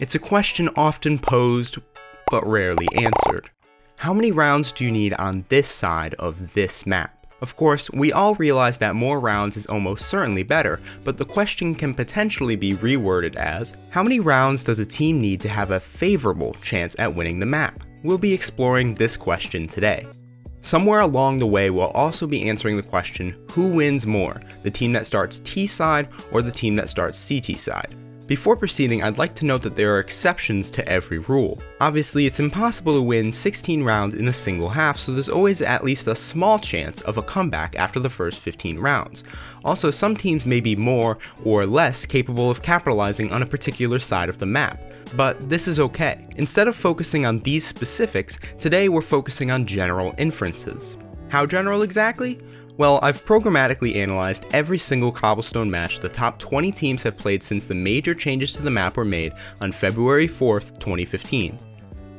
It's a question often posed, but rarely answered. How many rounds do you need on this side of this map? Of course, we all realize that more rounds is almost certainly better, but the question can potentially be reworded as, how many rounds does a team need to have a favorable chance at winning the map? We'll be exploring this question today. Somewhere along the way, we'll also be answering the question, who wins more, the team that starts T side or the team that starts CT side? Before proceeding, I'd like to note that there are exceptions to every rule. Obviously, it's impossible to win 16 rounds in a single half, so there's always at least a small chance of a comeback after the first 15 rounds. Also, some teams may be more or less capable of capitalizing on a particular side of the map, but this is okay. Instead of focusing on these specifics, today we're focusing on general inferences. How general exactly? Well, I've programmatically analyzed every single Cobblestone match the top 20 teams have played since the major changes to the map were made on February 4th, 2015.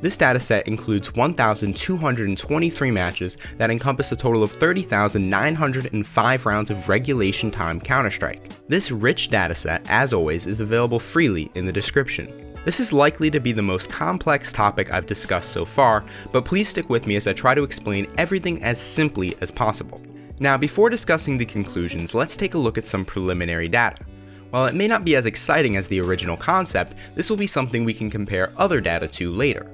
This dataset includes 1,223 matches that encompass a total of 30,905 rounds of regulation time Counter-Strike. This rich dataset, as always, is available freely in the description. This is likely to be the most complex topic I've discussed so far, but please stick with me as I try to explain everything as simply as possible. Now, before discussing the conclusions, let's take a look at some preliminary data. While it may not be as exciting as the original concept, this will be something we can compare other data to later.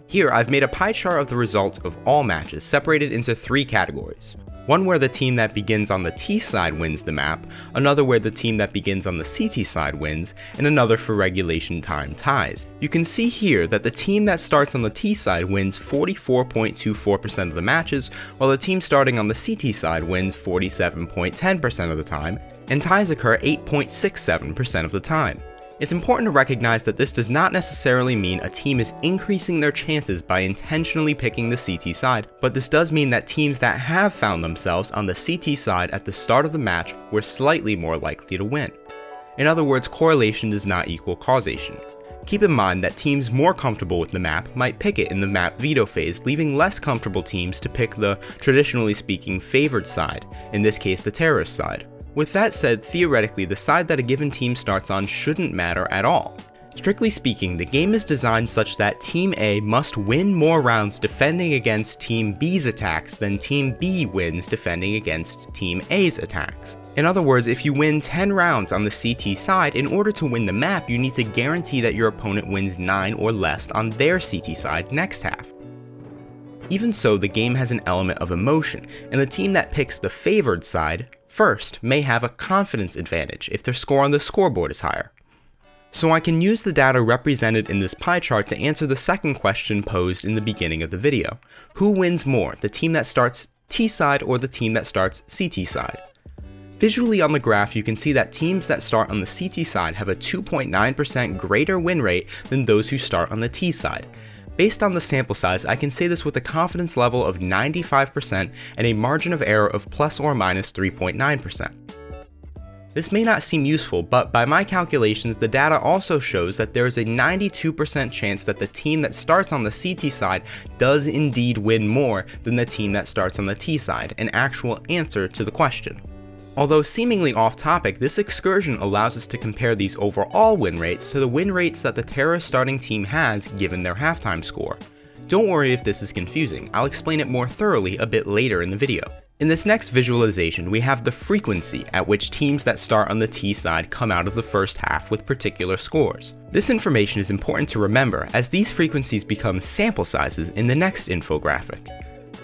Here, I've made a pie chart of the results of all matches separated into three categories. One where the team that begins on the T side wins the map, another where the team that begins on the CT side wins, and another for regulation time ties. You can see here that the team that starts on the T side wins 44.24% of the matches, while the team starting on the CT side wins 47.10% of the time, and ties occur 8.67% of the time. It's important to recognize that this does not necessarily mean a team is increasing their chances by intentionally picking the CT side, but this does mean that teams that have found themselves on the CT side at the start of the match were slightly more likely to win. In other words, correlation does not equal causation. Keep in mind that teams more comfortable with the map might pick it in the map veto phase, leaving less comfortable teams to pick the, traditionally speaking, favored side, in this case the terrorist side. With that said, theoretically, the side that a given team starts on shouldn't matter at all. Strictly speaking, the game is designed such that Team A must win more rounds defending against Team B's attacks than Team B wins defending against Team A's attacks. In other words, if you win 10 rounds on the CT side, in order to win the map, you need to guarantee that your opponent wins 9 or less on their CT side next half. Even so, the game has an element of emotion, and the team that picks the favored side first may have a confidence advantage if their score on the scoreboard is higher. So I can use the data represented in this pie chart to answer the second question posed in the beginning of the video. Who wins more, the team that starts T side or the team that starts CT side? Visually on the graph, you can see that teams that start on the CT side have a 2.9% greater win rate than those who start on the T side. Based on the sample size, I can say this with a confidence level of 95% and a margin of error of plus or minus 3.9%. This may not seem useful, but by my calculations, the data also shows that there is a 92% chance that the team that starts on the CT side does indeed win more than the team that starts on the T side, an actual answer to the question. Although seemingly off topic, this excursion allows us to compare these overall win rates to the win rates that the terrorist starting team has given their halftime score. Don't worry if this is confusing, I'll explain it more thoroughly a bit later in the video. In this next visualization, we have the frequency at which teams that start on the T side come out of the first half with particular scores. This information is important to remember as these frequencies become sample sizes in the next infographic.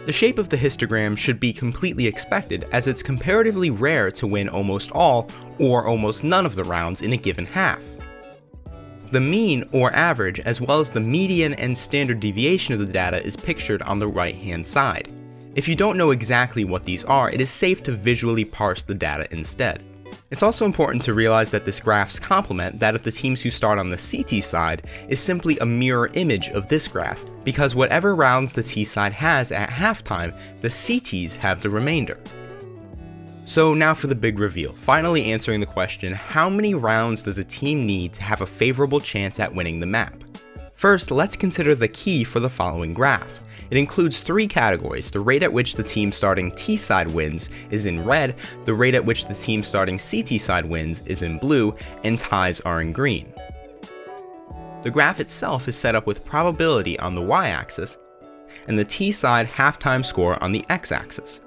The shape of the histogram should be completely expected as it's comparatively rare to win almost all or almost none of the rounds in a given half. The mean or average as well as the median and standard deviation of the data is pictured on the right hand side. If you don't know exactly what these are, it is safe to visually parse the data instead. It's also important to realize that this graph's complement, that of the teams who start on the CT side, is simply a mirror image of this graph, because whatever rounds the T side has at halftime, the CTs have the remainder. So now for the big reveal, finally answering the question, how many rounds does a team need to have a favorable chance at winning the map? First, let's consider the key for the following graph. It includes three categories: the rate at which the team starting T side wins is in red, the rate at which the team starting CT side wins is in blue, and ties are in green. The graph itself is set up with probability on the y-axis and the t-side halftime score on the x-axis.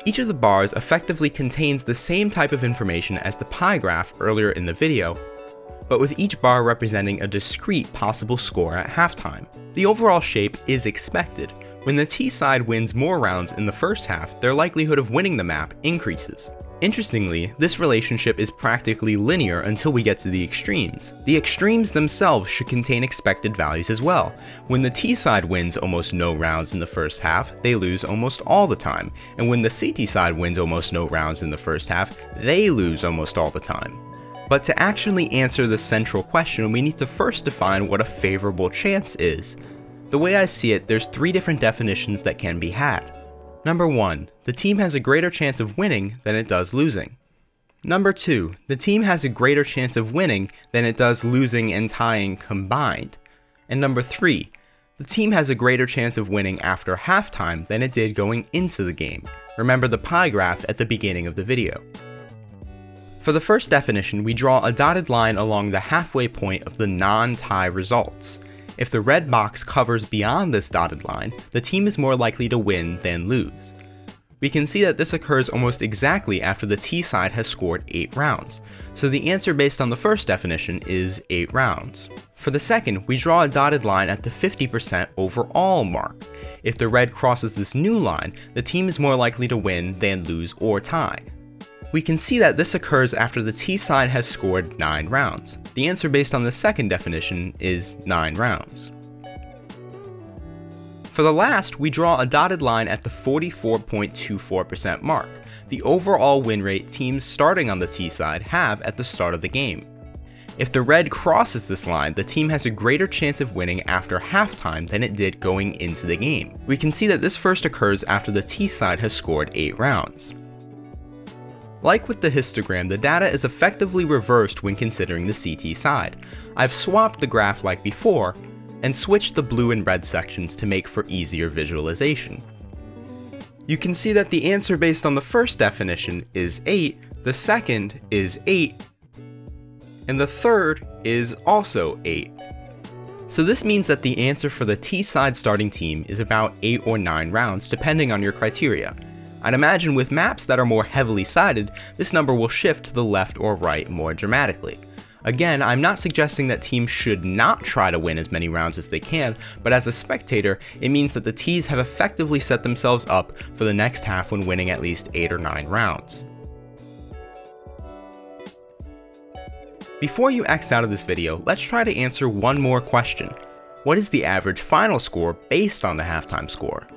Each of the bars effectively contains the same type of information as the pie graph earlier in the video, but with each bar representing a discrete possible score at halftime. The overall shape is expected. When the t-side wins more rounds in the first half, their likelihood of winning the map increases. Interestingly, this relationship is practically linear until we get to the extremes. The extremes themselves should contain expected values as well. When the t-side wins almost no rounds in the first half, they lose almost all the time, and when the CT side wins almost no rounds in the first half, they lose almost all the time. But to actually answer the central question, we need to first define what a favorable chance is. The way I see it, there's 3 different definitions that can be had. Number 1, the team has a greater chance of winning than it does losing. Number 2, the team has a greater chance of winning than it does losing and tying combined. And number 3, the team has a greater chance of winning after halftime than it did going into the game. Remember the pie graph at the beginning of the video. For the first definition, we draw a dotted line along the halfway point of the non-tie results. If the red box covers beyond this dotted line, the team is more likely to win than lose. We can see that this occurs almost exactly after the T side has scored 8 rounds, so the answer based on the first definition is 8 rounds. For the second, we draw a dotted line at the 50% overall mark. If the red crosses this new line, the team is more likely to win than lose or tie. We can see that this occurs after the T side has scored 9 rounds. The answer based on the second definition is 9 rounds. For the last, we draw a dotted line at the 44.24% mark, the overall win rate teams starting on the T side have at the start of the game. If the red crosses this line, the team has a greater chance of winning after halftime than it did going into the game. We can see that this first occurs after the T side has scored 8 rounds. Like with the histogram, the data is effectively reversed when considering the CT side. I've swapped the graph like before, and switched the blue and red sections to make for easier visualization. You can see that the answer based on the first definition is 8, the second is 8, and the third is also 8. So this means that the answer for the T side starting team is about 8 or 9 rounds depending on your criteria. I'd imagine with maps that are more heavily sided, this number will shift to the left or right more dramatically. Again, I'm not suggesting that teams should not try to win as many rounds as they can, but as a spectator, it means that the Ts have effectively set themselves up for the next half when winning at least 8 or 9 rounds. Before you X out of this video, let's try to answer one more question. What is the average final score based on the halftime score?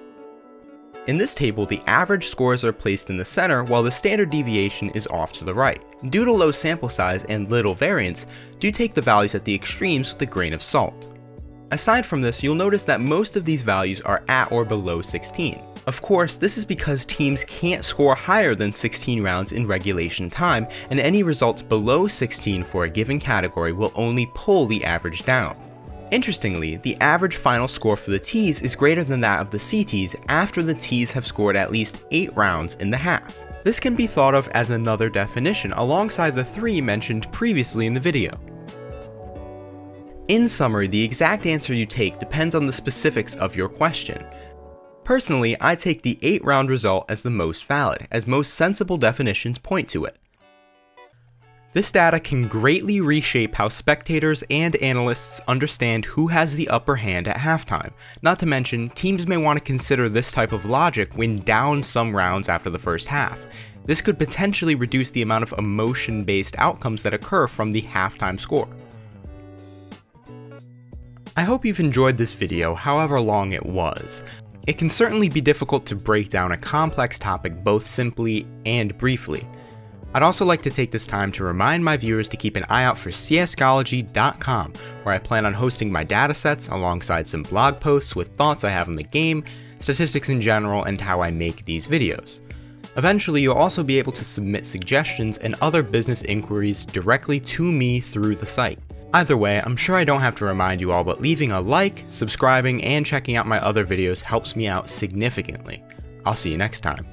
In this table, the average scores are placed in the center while the standard deviation is off to the right. Due to low sample size and little variance, do take the values at the extremes with a grain of salt. Aside from this, you'll notice that most of these values are at or below 16. Of course, this is because teams can't score higher than 16 rounds in regulation time, and any results below 16 for a given category will only pull the average down. Interestingly, the average final score for the Ts is greater than that of the CTs after the Ts have scored at least 8 rounds in the half. This can be thought of as another definition alongside the 3 mentioned previously in the video. In summary, the exact answer you take depends on the specifics of your question. Personally, I take the 8-round result as the most valid, as most sensible definitions point to it. This data can greatly reshape how spectators and analysts understand who has the upper hand at halftime. Not to mention, teams may want to consider this type of logic when down some rounds after the first half. This could potentially reduce the amount of emotion-based outcomes that occur from the halftime score. I hope you've enjoyed this video, however long it was. It can certainly be difficult to break down a complex topic both simply and briefly. I'd also like to take this time to remind my viewers to keep an eye out for csgology.com, where I plan on hosting my datasets alongside some blog posts with thoughts I have on the game, statistics in general, and how I make these videos. Eventually, you'll also be able to submit suggestions and other business inquiries directly to me through the site. Either way, I'm sure I don't have to remind you all, but leaving a like, subscribing, and checking out my other videos helps me out significantly. I'll see you next time.